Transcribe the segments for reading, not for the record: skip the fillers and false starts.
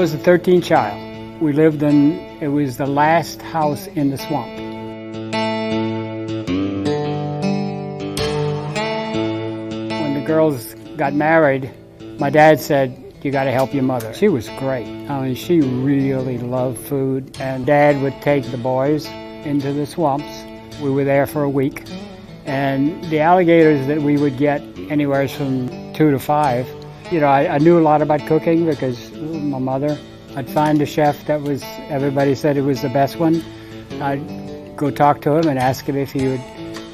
was the 13th child. We lived in, it was the last house in the swamp. When the girls got married, my dad said, "You got to help your mother." She was great. I mean, she really loved food. And Dad would take the boys into the swamps. We were there for a week. And the alligators that we would get, anywhere from 2 to 5, you know, I knew a lot about cooking because my mother. I'd find a chef that was, everybody said it was the best one. I'd go talk to him and ask him if he would,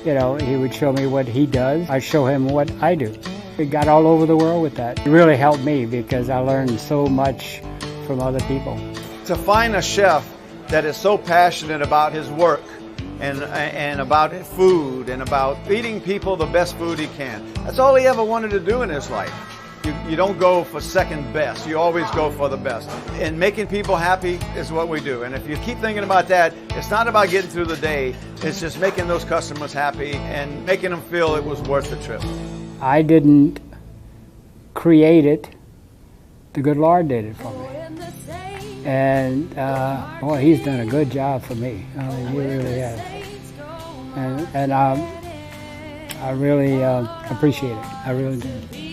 you know, he would show me what he does. I'd show him what I do. We got all over the world with that. It really helped me because I learned so much from other people. To find a chef that is so passionate about his work and about food and about feeding people the best food he can. That's all he ever wanted to do in his life. You don't go for second best. You always go for the best. And making people happy is what we do. And if you keep thinking about that, it's not about getting through the day. It's just making those customers happy and making them feel it was worth the trip. I didn't create it. The good Lord did it for me. And boy, he's done a good job for me. I mean, he really has. And I really appreciate it. I really do.